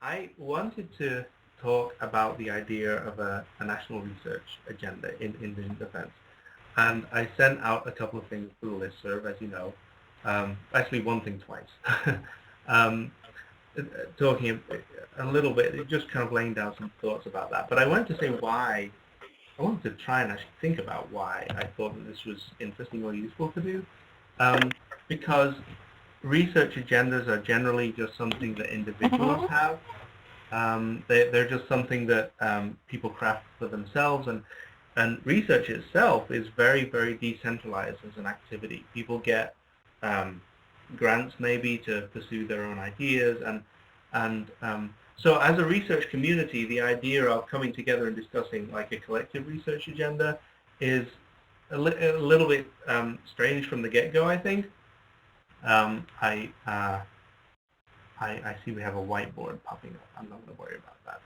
I wanted to talk about the idea of a national research agenda in Indian defense. And I sent out a couple of things through the listserv, as you know. Actually, one thing twice. um, Talking a little bit, just kind of laying down some thoughts about that. But I wanted to say why, I wanted to try and actually think about why I thought that this was interesting or useful to do. Because research agendas are generally just something that individuals have. They're just something that people craft for themselves, and research itself is very, very decentralized as an activity. People get grants maybe to pursue their own ideas, and so as a research community, the idea of coming together and discussing like a collective research agenda is a little bit strange from the get-go, I think. Um, I, uh, I see we have a whiteboard popping up. I'm not going to worry about that.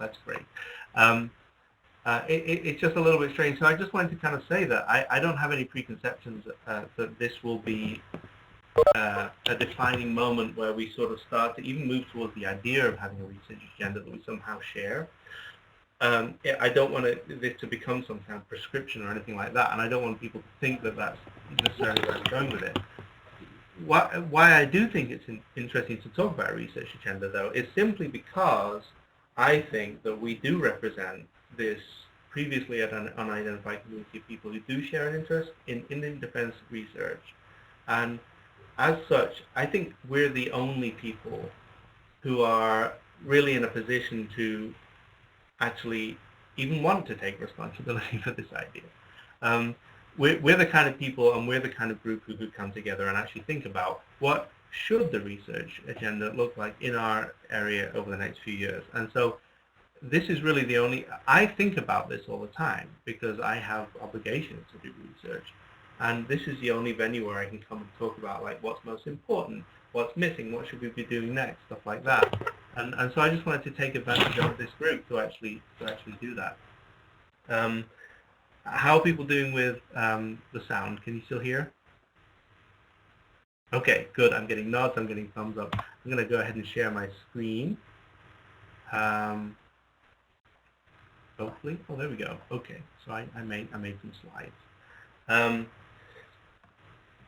That's great. Um, it's just a little bit strange. So I just wanted to kind of say that I don't have any preconceptions that this will be a defining moment where we sort of start to even move towards the idea of having a research agenda that we somehow share. I don't want this to become some kind of prescription or anything like that, and I don't want people to think that that's necessarily where I'm going with it. Why I do think it's interesting to talk about a research agenda, though, is simply because I think that we do represent this previously unidentified community of people who do share an interest in Indian defense research. And as such, I think we're the only people who are really in a position to actually even want to take responsibility for this idea. We're the kind of people, and we're the kind of group who could come together and actually think about what should the research agenda look like in our area over the next few years. And so this is really the only, I think about this all the time because I have obligations to do research. And this is the only venue where I can come and talk about like what's most important, what's missing, what should we be doing next, stuff like that. And so I just wanted to take advantage of this group to actually do that. How are people doing with the sound? Can you still hear? Okay, good. I'm getting nods. I'm getting thumbs up. I'm going to go ahead and share my screen. Hopefully. Oh, there we go. Okay, so I made some slides.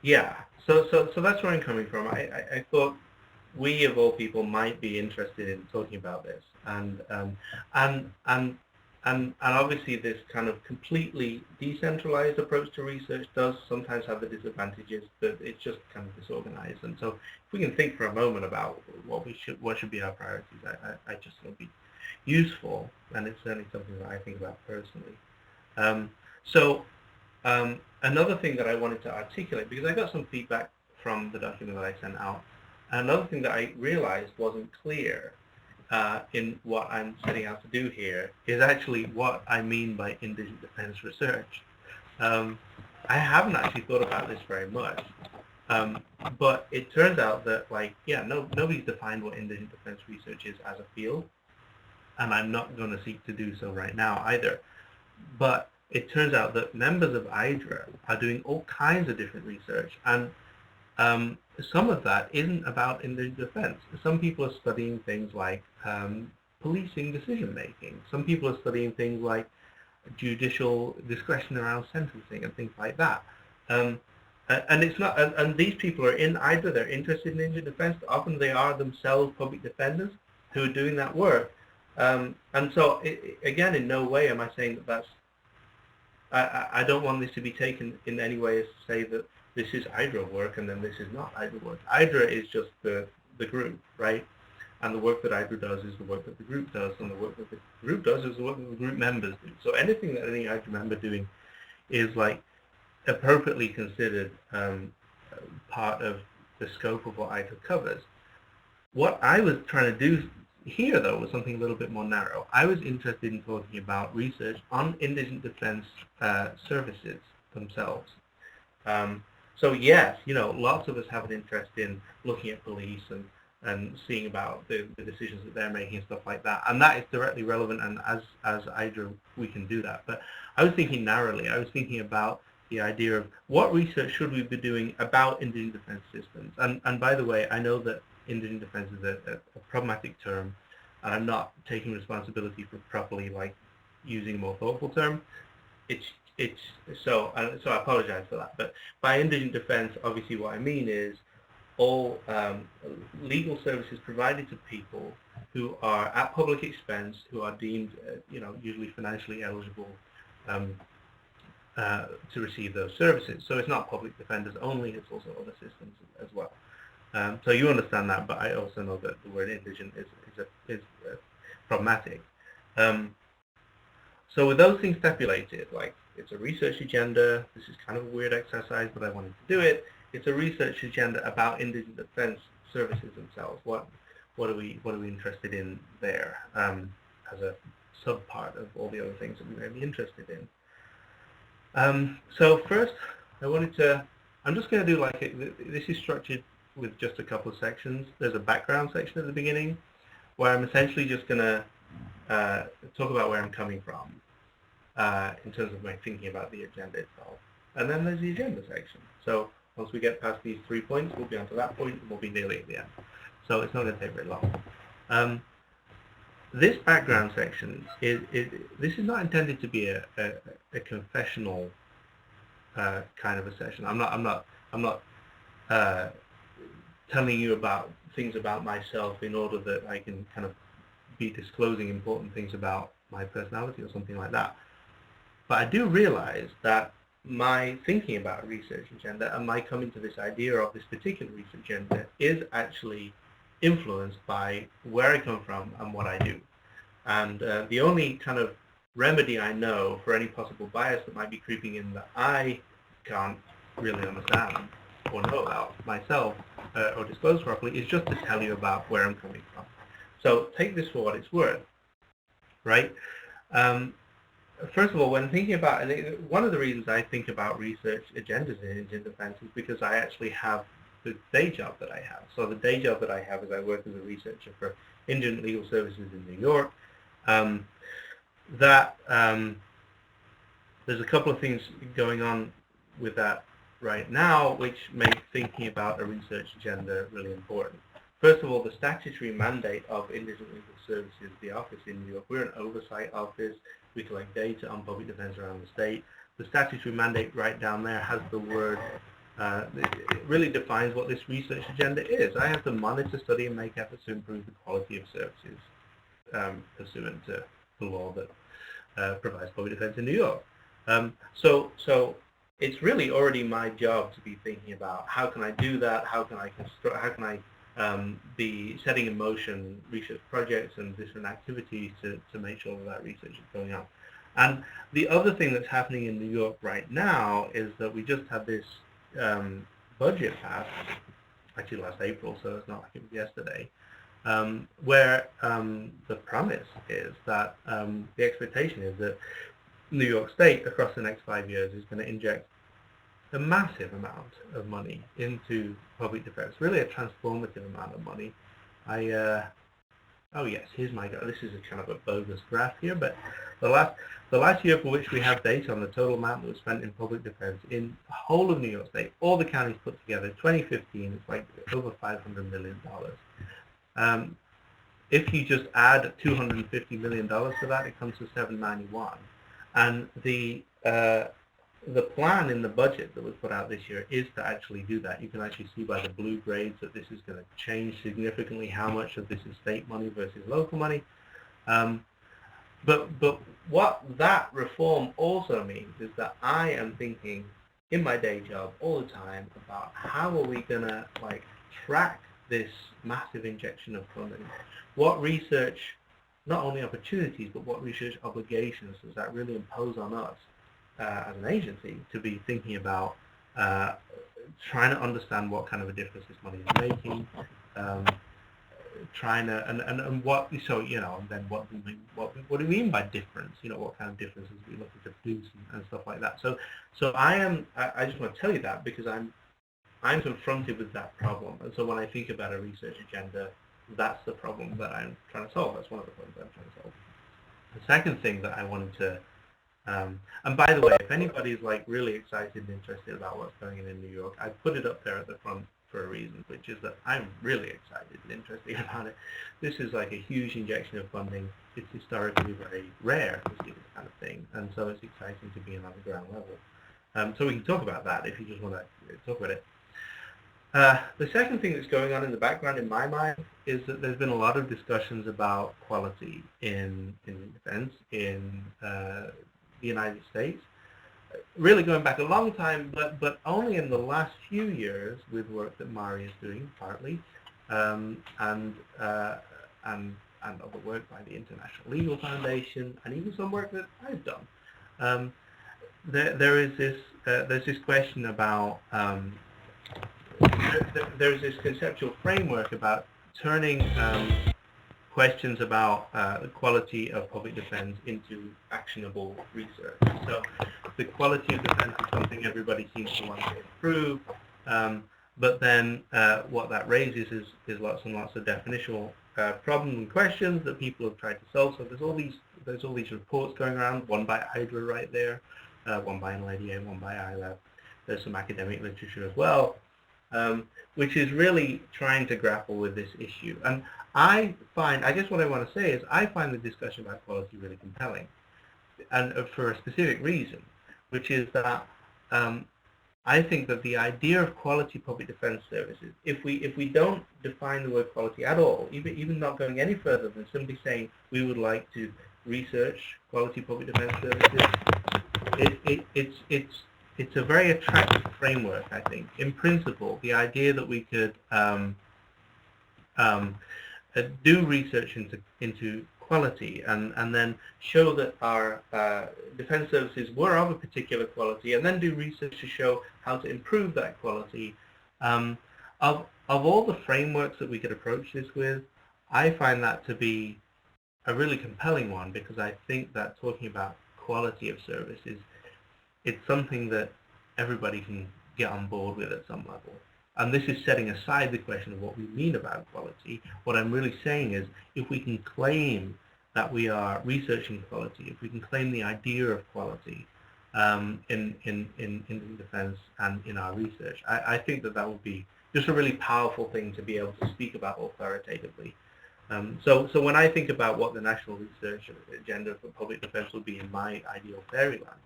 Yeah. So that's where I'm coming from. I thought we of all people might be interested in talking about this, and obviously this kind of completely decentralized approach to research does sometimes have the disadvantages that it's just kind of disorganized. And so if we can think for a moment about what should be our priorities, I just think it'll be useful, and it's certainly something that I think about personally. Another thing that I wanted to articulate, because I got some feedback from the document that I sent out, another thing that I realized wasn't clear in what I'm setting out to do here is actually what I mean by indigent defense research. I haven't actually thought about this very much, but it turns out that, like, nobody's defined what indigent defense research is as a field, and I'm not going to seek to do so right now either. But it turns out that members of IDRA are doing all kinds of different research, and some of that isn't about indigent defense. Some people are studying things like policing decision-making. Some people are studying things like judicial discretion around sentencing and things like that. And it's not. And these people are in IDRA. They're interested in indigent defense. Often they are themselves public defenders who are doing that work. And so, again, in no way am I saying that that's. I don't want this to be taken in any way as to say that this is IDRA work and then this is not IDRA work. IDRA is just the group, right? And the work that IDRA does is the work that the group does, and the work that the group does is the work that the group members do. So anything that any IDRA member doing is like appropriately considered part of the scope of what IDRA covers. What I was trying to do here, though, was something a little bit more narrow. I was interested in talking about research on indigent defense services themselves. So yes, lots of us have an interest in looking at police and seeing about the decisions that they're making and stuff like that. And that is directly relevant, and as IDRA, we can do that. But I was thinking narrowly. I was thinking about the idea of what research should we be doing about indigent defense systems. And by the way, I know that indigent defense is a problematic term. and I'm not taking responsibility for properly like using a more thoughtful term. It's so I apologize for that. But by indigent defense, obviously what I mean is all legal services provided to people who are at public expense, who are deemed, usually financially eligible um, to receive those services. So it's not public defenders only; it's also other systems as well. So you understand that, but I also know that the word indigent is problematic. So with those things stipulated, like it's a research agenda, this is kind of a weird exercise, but I wanted to do it. It's a research agenda about indigent defense services themselves. What are we interested in there as a subpart of all the other things that we may be interested in? So first, I'm just going to do this is structured with just a couple of sections. There's a background section at the beginning where I'm essentially just going to talk about where I'm coming from in terms of my thinking about the agenda itself. And then there's the agenda section. So once we get past these 3 points, we'll be on to that point and we'll be nearly at the end. So it's not going to take very long. This background section this is not intended to be a confessional kind of a session. I'm not telling you about things about myself in order that I can kind of be disclosing important things about my personality or something like that. But I do realize that my thinking about a research agenda and my coming to this idea of this particular research agenda is actually influenced by where I come from and what I do. And the only kind of remedy I know for any possible bias that might be creeping in that I can't really understand or know about myself or disclose properly is just to tell you about where I'm coming from. So take this for what it's worth, right? First of all, when thinking about, one of the reasons I think about research agendas in indigent defense is because I actually have the day job that I have. So the day job that I have is I work as a researcher for Indigent Legal Services in New York. There's a couple of things going on with that right now which make thinking about a research agenda really important. First of all, the statutory mandate of Indigent Legal Services, the office in New York, we're an oversight office. We collect data on public defense around the state. The statutory mandate right down there has the word, it really defines what this research agenda is. I have to monitor, study, and make efforts to improve the quality of services pursuant to the law that provides public defense in New York. So it's really already my job to be thinking about how can I do that, how can I be setting in motion research projects and different activities to make sure that research is going on. And the other thing that's happening in New York right now is that we just had this budget passed, actually last April, so it's not like it was yesterday, where the promise is that the expectation is that New York State across the next 5 years is going to inject a massive amount of money into public defense, really a transformative amount of money. Oh yes, here's my, this is a kind of a bogus graph here, but the last year for which we have data on the total amount that was spent in public defense in the whole of New York State, all the counties put together, 2015, it's like over $500 million. If you just add $250 million to that, it comes to 791. And the plan in the budget that was put out this year is to actually do that. You can actually see by the blue grades that this is going to change significantly how much of this is state money versus local money. But what that reform also means is that I am thinking in my day job all the time about how are we going to track this massive injection of funding. What research, not only opportunities, but what research obligations does that really impose on us as an agency to be thinking about trying to understand what kind of a difference this money is making, trying to and what, so and then what do we mean by difference? What kind of differences are we looking to produce and stuff like that. So I just want to tell you that because I'm confronted with that problem, and so when I think about a research agenda, that's the problem that I'm trying to solve. That's one of the problems I'm trying to solve. The second thing that I wanted to and by the way, if anybody's really excited and interested about what's going on in New York, I put it up there at the front for a reason, which is that I'm really excited and interested about it. This is like a huge injection of funding. It's historically very rare to see this kind of thing, and so it's exciting to be in on the ground level. So we can talk about that if you just want to talk about it. The second thing that's going on in the background in my mind is that there's been a lot of discussions about quality in defense in the United States, really going back a long time, but only in the last few years with work that Mari is doing partly, and other work by the International Legal Foundation, and even some work that I've done. There's this question about there's this conceptual framework about turning questions about the quality of public defense into actionable research. So the quality of defense is something everybody seems to want to improve, but then what that raises is lots and lots of definitional problems and questions that people have tried to solve. So there's all these reports going around, one by Hydra right there, one by NLADA, one by ILAB. There's some academic literature as well, which is really trying to grapple with this issue. And I guess what I want to say is I find the discussion about quality really compelling, and for a specific reason, which is that I think that the idea of quality public defense services, if we don't define the word quality at all, even not going any further than simply saying we would like to research quality public defense services, it's a very attractive framework, I think. In principle, the idea that we could do research into quality and then show that our defense services were of a particular quality, and then do research to show how to improve that quality. Of all the frameworks that we could approach this with, I find that to be a really compelling one, because I think that talking about quality of service it's something that everybody can get on board with at some level. And this is setting aside the question of what we mean about quality. What I'm really saying is, if we can claim that we are researching quality, if we can claim the idea of quality in defense and in our research, I think that would be just a really powerful thing to be able to speak about authoritatively. So when I think about what the national research agenda for public defense would be in my ideal fairyland,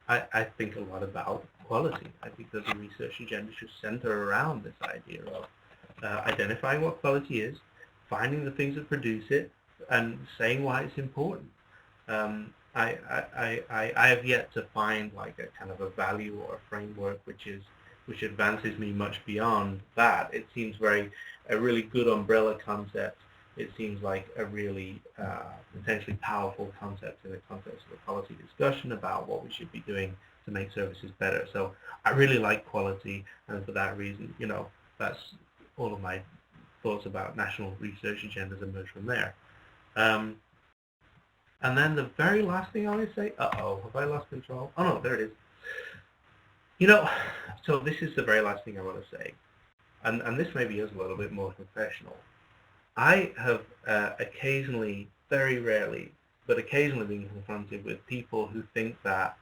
I think a lot about quality. I think that the research agenda should center around this idea of identifying what quality is, finding the things that produce it, and saying why it's important. I have yet to find like a kind of a value or a framework which advances me much beyond that. It seems a really good umbrella concept. It seems like a really potentially powerful concept in the context of a policy discussion about what we should be doing to make services better. So I really like quality, and for that reason, that's all of my thoughts about national research agendas emerge from there. And then the very last thing I want to say, have I lost control? Oh no, there it is. So this is the very last thing I want to say, and this maybe is a little bit more confessional. I have occasionally, very rarely, but occasionally been confronted with people who think that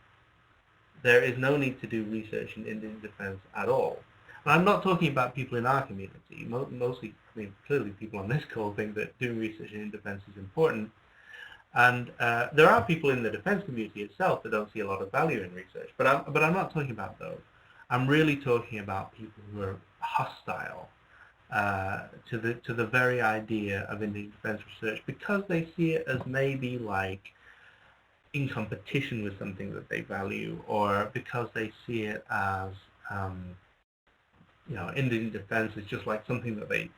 there is no need to do research in Indian defense at all. And I'm not talking about people in our community. Mostly, clearly people on this call think that doing research in Indian defense is important. And there are people in the defense community itself that don't see a lot of value in research. But I'm not talking about those. I'm really talking about people who are hostile to the very idea of Indian defense research, because they see it as maybe like in competition with something that they value, or because they see it as Indian defense is just like something that they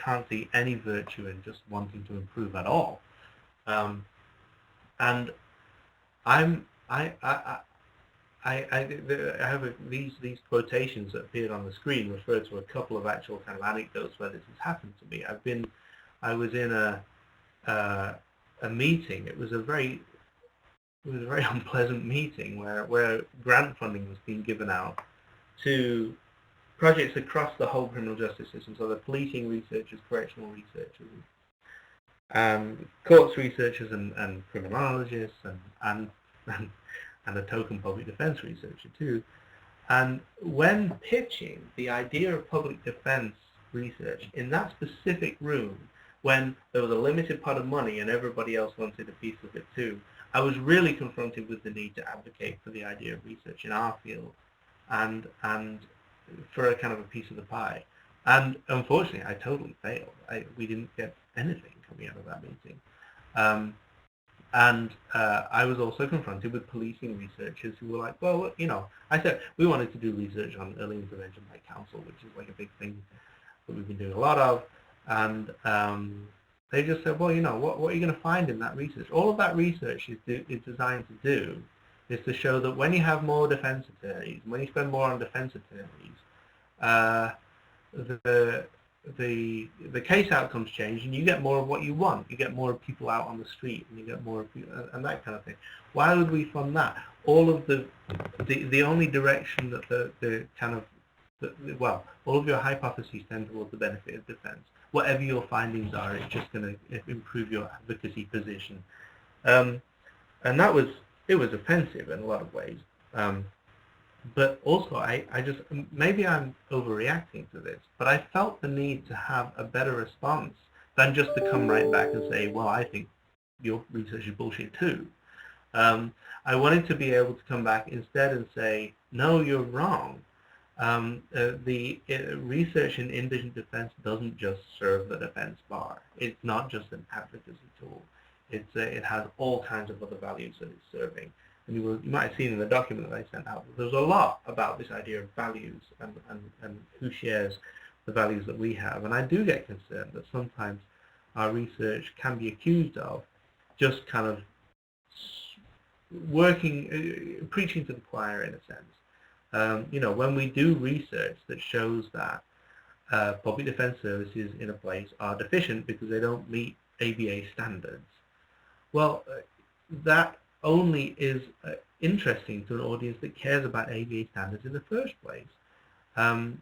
can't see any virtue in just wanting to improve at all. And I have these quotations that appeared on the screen refer to a couple of actual kind of anecdotes where this has happened to me. I was in a meeting. It was a very unpleasant meeting where grant funding was being given out to projects across the whole criminal justice system. So the policing researchers, correctional researchers, courts researchers, and criminologists, and a token public defense researcher too. And when pitching the idea of public defense research in that specific room, when there was a limited pot of money and everybody else wanted a piece of it too, I was really confronted with the need to advocate for the idea of research in our field and for a kind of a piece of the pie. And unfortunately, I totally failed. We didn't get anything coming out of that meeting. And I was also confronted with policing researchers who were like, well, I said we wanted to do research on early intervention by counsel, which is like a big thing that we've been doing a lot of. And they just said, well, what are you going to find in that research? All of that research is designed to do is to show that when you have more defense attorneys, when you spend more on defense attorneys, the case outcomes change, and you get more of what you want. You get more people out on the street, and you get more and that kind of thing. Why would we fund that? All of the only direction that all of your hypotheses tend towards the benefit of defense. Whatever your findings are, it's just going to improve your advocacy position, and it was offensive in a lot of ways. But also, I just, maybe I'm overreacting to this, but I felt the need to have a better response than just to come right back and say, well, I think your research is bullshit too. I wanted to be able to come back instead and say, no, you're wrong. The research in indigent defense doesn't just serve the defense bar. It's not just an advocacy tool. It has all kinds of other values that it's serving. And you might have seen in the document that I sent out, there's a lot about this idea of values and who shares the values that we have. And I do get concerned that sometimes our research can be accused of just kind of preaching to the choir in a sense. When we do research that shows that public defense services in a place are deficient because they don't meet ABA standards, well, that only is interesting to an audience that cares about ABA standards in the first place. And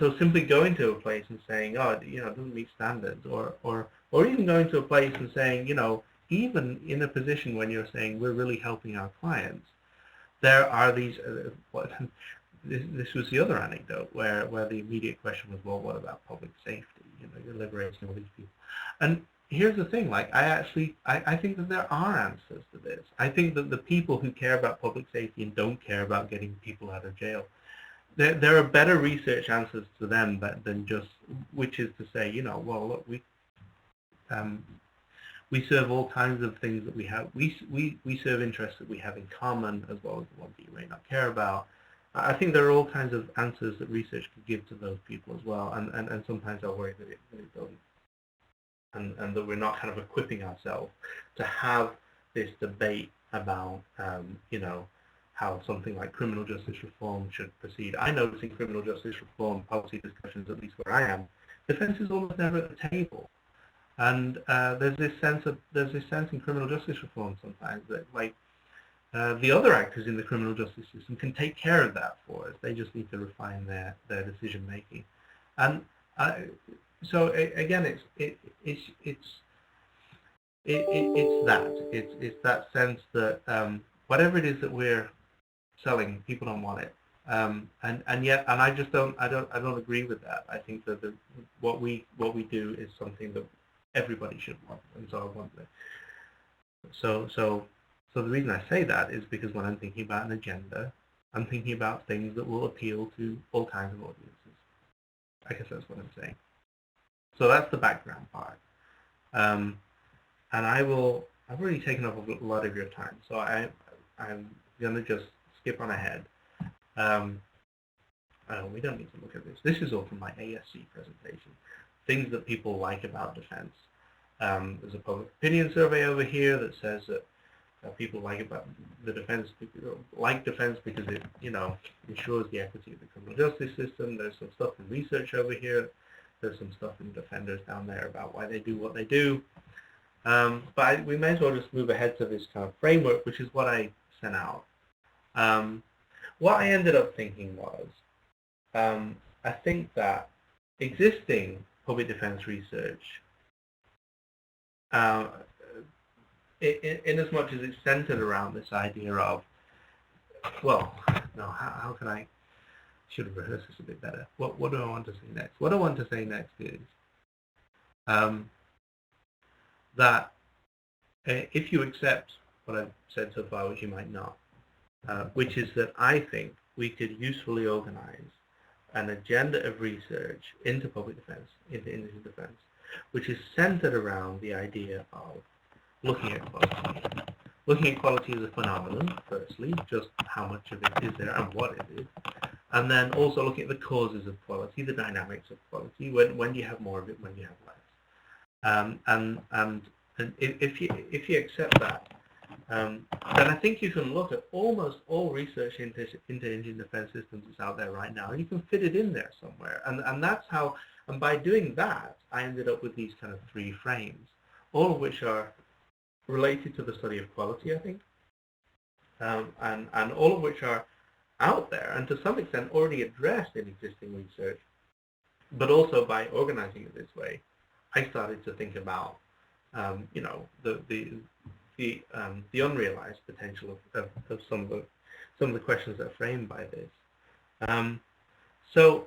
so simply going to a place and saying, oh, it doesn't meet standards, or even going to a place and saying, even in a position when you're saying we're really helping our clients, there are these, this was the other anecdote where the immediate question was, well, what about public safety? You're liberating all these people. And here's the thing, I think that there are answers to this. I think that the people who care about public safety and don't care about getting people out of jail, there are better research answers to them than just, which is to say, well, look, we serve all kinds of things that we have. We serve interests that we have in common as well as the ones that you may not care about. I think there are all kinds of answers that research could give to those people as well, and sometimes I worry that it doesn't. And that we're not kind of equipping ourselves to have this debate about, how something like criminal justice reform should proceed. I notice in criminal justice reform policy discussions, at least where I am, defense is almost never at the table. And there's this sense in criminal justice reform sometimes that the other actors in the criminal justice system can take care of that for us. They just need to refine their decision making. And so again, it's that sense that whatever it is that we're selling, people don't want it, and I just don't agree with that. I think that what we do is something that everybody should want, and so I want it. So the reason I say that is because when I'm thinking about an agenda, I'm thinking about things that will appeal to all kinds of audiences. I guess that's what I'm saying. So that's the background part. And I've already taken up a lot of your time, so I'm going to just skip on ahead. We don't need to look at this. This is all from my ASC presentation. Things that people like about defense. There's a public opinion survey over here that says that people like about the defense, like defense because it, ensures the equity of the criminal justice system. There's some stuff in research over here. There's some stuff in defenders down there about why they do what they do. But we may as well just move ahead to this kind of framework, which is what I sent out. What I ended up thinking was, I think that existing public defense research, in as much as it's centered around this idea of, well, no, how can I should have rehearsed this a bit better. What do I want to say next? What I want to say next is um, that if you accept what I've said so far, which you might not, which is that I think we could usefully organize an agenda of research into public defense, into indigent defense, which is centered around the idea of looking at quality. Looking at quality as a phenomenon, firstly, just how much of it is there and what it is, and then also looking at the causes of quality, the dynamics of quality, when you have more of it, when you have less. And if you accept that, then I think you can look at almost all research into indigent defense systems that's out there right now, and you can fit it in there somewhere. And that's how, and by doing that, I ended up with these kind of three frames, all of which are related to the study of quality, I think, and all of which are out there and to some extent already addressed in existing research, but also by organizing it this way, I started to think about, you know, the unrealized potential of some of the questions that are framed by this. So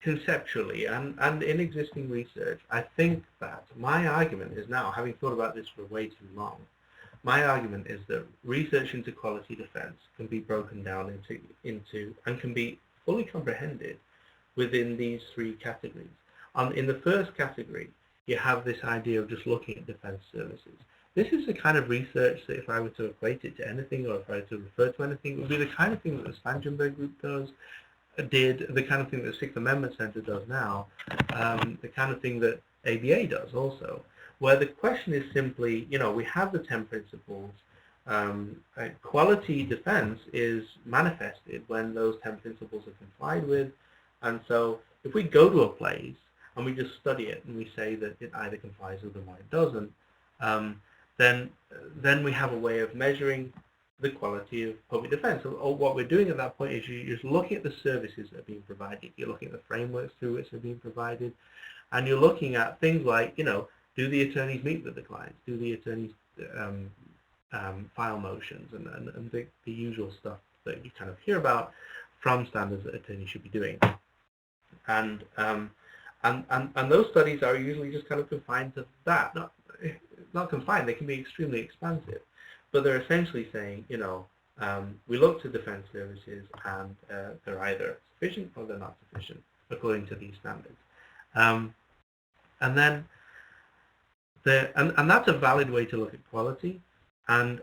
conceptually and in existing research, I think that my argument is now, having thought about this for way too long, my argument is that research into quality defense can be broken down into and can be fully comprehended within these three categories. In the first category, you have this idea of just looking at defense services. This is the kind of research that if I were to equate it to anything, or if I were to refer to anything, it would be the kind of thing that the Spangenberg group did, the kind of thing that the Sixth Amendment Center does now, the kind of thing that ABA does also, where the question is simply, you know, we have the 10 principles. Quality defense is manifested when those 10 principles are complied with. And so if we go to a place and we just study it and we say that it either complies with them or it doesn't, then we have a way of measuring the quality of public defense. So what we're doing at that point is you're just looking at the services that are being provided. You're looking at the frameworks through which they're being provided. And you're looking at things like, you know, do the attorneys meet with the clients? Do the attorneys file motions and the usual stuff that you kind of hear about from standards that attorneys should be doing. And those studies are usually just kind of confined to that. Not confined, they can be extremely expansive. But they're essentially saying, you know, we look to defense services and they're either sufficient or they're not sufficient according to these standards. And then and that's a valid way to look at quality, and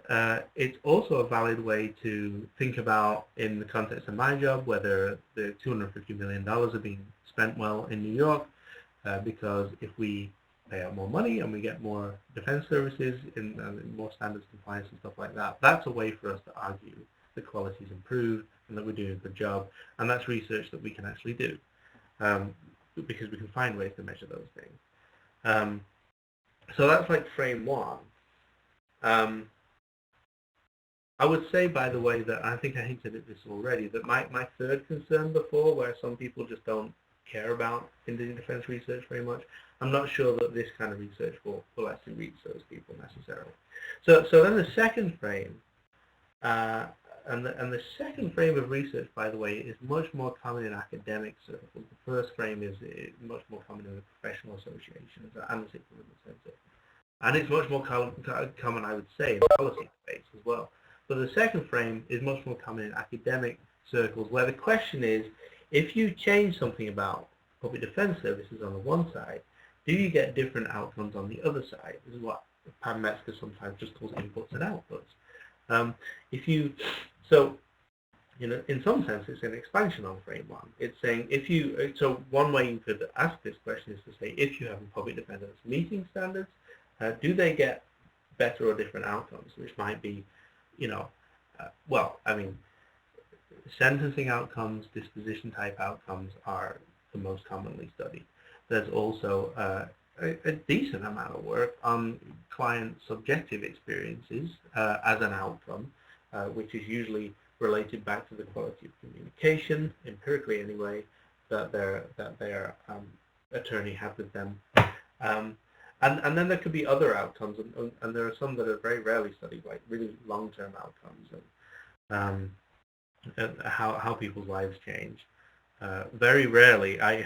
it's also a valid way to think about, in the context of my job, whether the $250 million are being spent well in New York, because if we pay out more money and we get more defense services in more standards compliance and stuff like that, that's a way for us to argue that quality is improved and that we're doing a good job, and that's research that we can actually do, because we can find ways to measure those things. So that's like frame one. I would say, by the way, that I think I hinted at this already, that my third concern before, where some people just don't care about indigent defense research very much, I'm not sure that this kind of research will actually reach those people necessarily. So then the second frame, and the second frame of research, by the way, is much more common in academic circles. The first frame is much more common in the professional associations and the Sixth Amendment Center. And it's much more common, I would say, in policy space as well. But the second frame is much more common in academic circles, where the question is, if you change something about public defense services on the one side, do you get different outcomes on the other side? This is what Pam Metzger sometimes just calls inputs and outputs. So, you know, in some sense, it's an expansion on frame one. It's saying so one way you could ask this question is to say, if you have a public defenders meeting standards, do they get better or different outcomes, which might be, you know, well, I mean, sentencing outcomes, disposition type outcomes are the most commonly studied. There's also a decent amount of work on client subjective experiences as an outcome, which is usually related back to the quality of communication, empirically anyway, that their attorney had with them. And then there could be other outcomes, and there are some that are very rarely studied, like really long-term outcomes. how people's lives change. Very rarely, I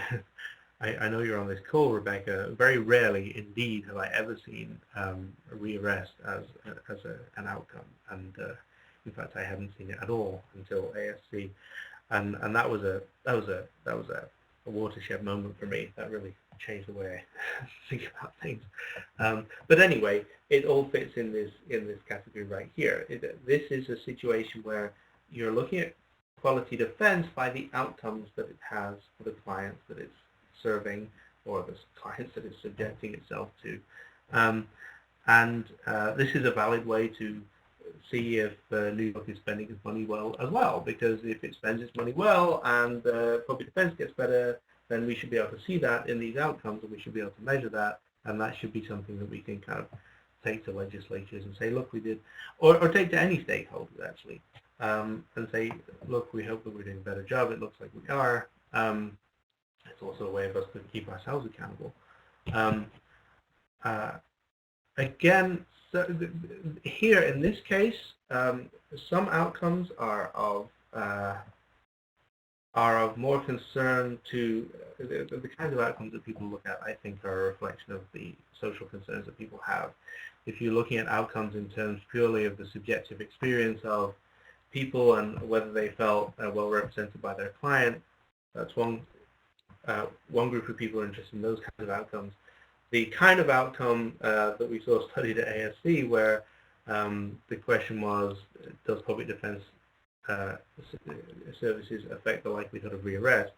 know you're on this call, Rebecca. Very rarely, indeed, have I ever seen a rearrest as an outcome, and in fact, I haven't seen it at all until ASC, and that was a watershed moment for me. That really changed the way I think about things. But anyway, it all fits in this category right here. This is a situation where you're looking at quality defense by the outcomes that it has for the clients that it's serving or the clients that it's subjecting itself to. And this is a valid way to see if New York is spending its money well as well, because if it spends its money well and public defense gets better, then we should be able to see that in these outcomes, and we should be able to measure that, and that should be something that we can kind of take to legislatures and say, look, we did, or take to any stakeholders actually, and say, look, we hope that we're doing a better job. It looks like we are. It's also a way of us to keep ourselves accountable. Again, so here in this case, some outcomes are of more concern to the kinds of outcomes that people look at. I think are a reflection of the social concerns that people have. If you're looking at outcomes in terms purely of the subjective experience of people and whether they felt well represented by their client, that's one group of people are interested in those kinds of outcomes. The kind of outcome that we saw studied at ASC, where the question was, does public defense services affect the likelihood of rearrest?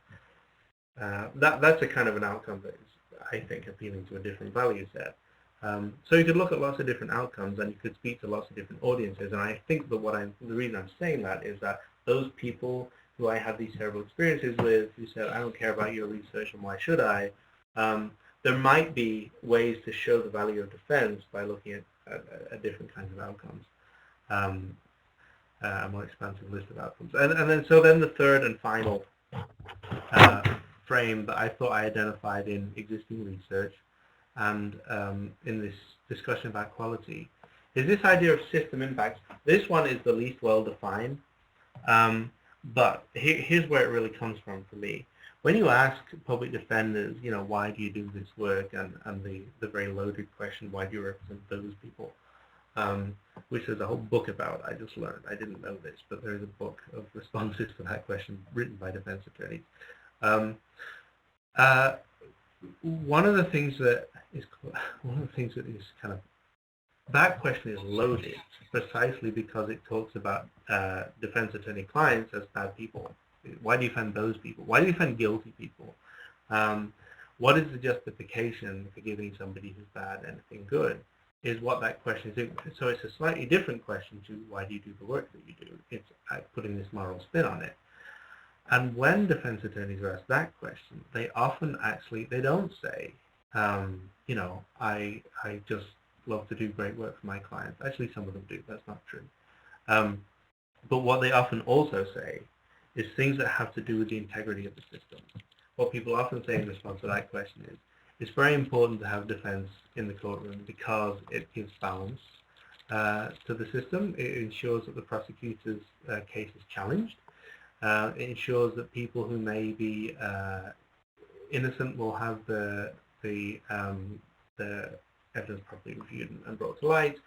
That's a kind of an outcome that is, I think, appealing to a different value set. So you could look at lots of different outcomes, and you could speak to lots of different audiences. And I think that the reason I'm saying that is that those people who I had these terrible experiences with, who said, I don't care about your research and why should I, there might be ways to show the value of defense by looking at different kinds of outcomes, a more expansive list of outcomes. And then the third and final frame that I thought I identified in existing research and in this discussion about quality is this idea of system impact. This one is the least well defined, but here's where it really comes from for me. When you ask public defenders, why do you do this work, and the very loaded question, why do you represent those people, which there's a whole book about, I just learned. I didn't know this, but there is a book of responses to that question written by defense attorneys. One of the things that is kind of, that question is loaded precisely because it talks about defense attorney clients as bad people. Why do you defend those people? Why do you defend guilty people? What is the justification for giving somebody who's bad anything good? Is what that question is. So it's a slightly different question to why do you do the work that you do? It's putting this moral spin on it. And when defense attorneys are asked that question, they often they don't say, I just love to do great work for my clients. Actually, some of them do. That's not true. But what they often also say is things that have to do with the integrity of the system. What people often say in response to that question is, it's very important to have defense in the courtroom because it gives balance to the system. It ensures that the prosecutor's case is challenged. It ensures that people who may be innocent will have the evidence properly reviewed and brought to light.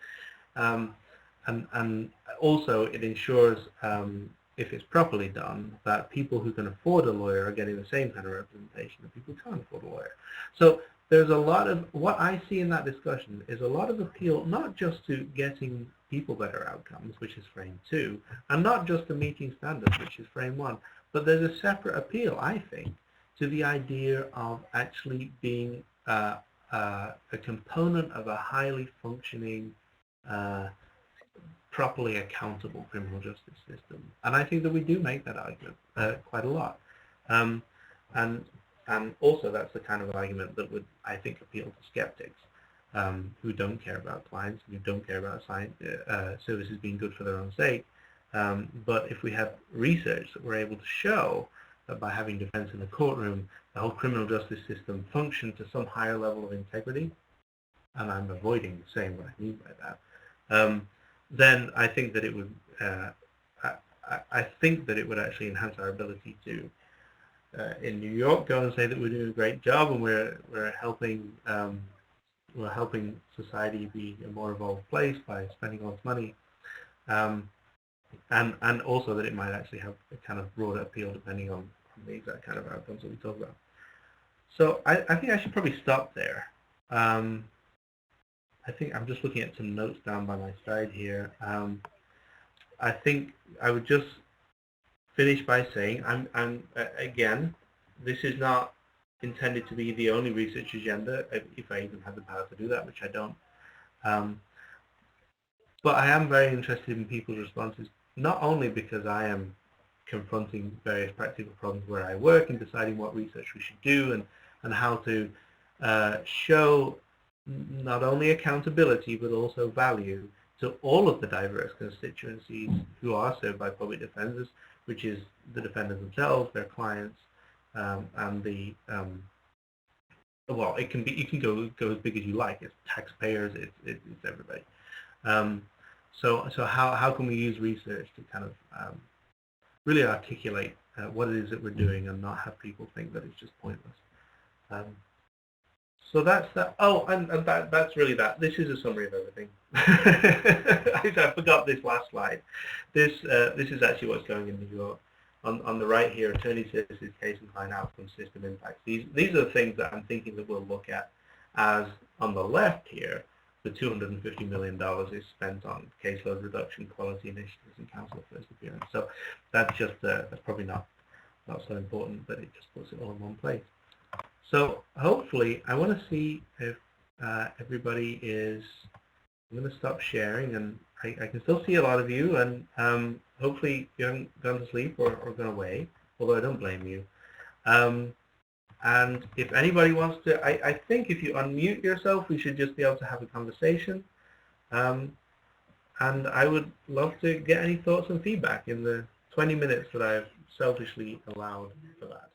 And also it ensures, if it's properly done, that people who can afford a lawyer are getting the same kind of representation that people who can't afford a lawyer. So there's a lot of, what I see in that discussion is a lot of appeal, not just to getting people better outcomes, which is frame 2, and not just to meeting standards, which is frame 1, but there's a separate appeal, I think, to the idea of actually being a component of a highly functioning, properly accountable criminal justice system. And I think that we do make that argument quite a lot. And also that's the kind of argument that would, I think, appeal to skeptics who don't care about clients, who don't care about services being good for their own sake. But if we have research that we're able to show that by having defense in the courtroom, the whole criminal justice system functions to some higher level of integrity, and I'm avoiding saying what I mean by that, then I think that it would, I think that it would actually enhance our ability to, in New York, go and say that we're doing a great job and we're helping society be a more evolved place by spending all this money, and also that it might actually have a kind of broader appeal depending on the exact kind of outcomes that we talk about. So I think I should probably stop there. I think I'm just looking at some notes down by my side here. I think I would just finish by saying, again, this is not intended to be the only research agenda, if I even have the power to do that, which I don't. But I am very interested in people's responses, not only because I am confronting various practical problems where I work and deciding what research we should do and how to show not only accountability but also value to all of the diverse constituencies who are served by public defenders, which is the defenders themselves, their clients, and the well, it can be, you can go as big as you like. It's taxpayers, it's everybody. So how can we use research to kind of really articulate what it is that we're doing and not have people think that it's just pointless. So that's that. Oh, and that's really that. This is a summary of everything. I forgot this last slide. This is actually what's going in New York. On the right here, attorney services, case and client outcome, system impacts. These are the things that I'm thinking that we'll look at. As on the left here, the $250 million is spent on caseload reduction, quality initiatives, and counsel first appearance. So that's just that's probably not so important, but it just puts it all in one place. So hopefully, I want to see if everybody is. I'm going to stop sharing, and I can still see a lot of you, and hopefully you haven't gone to sleep or gone away, although I don't blame you. And if anybody wants to, I think if you unmute yourself, we should just be able to have a conversation. And I would love to get any thoughts and feedback in the 20 minutes that I've selfishly allowed for that.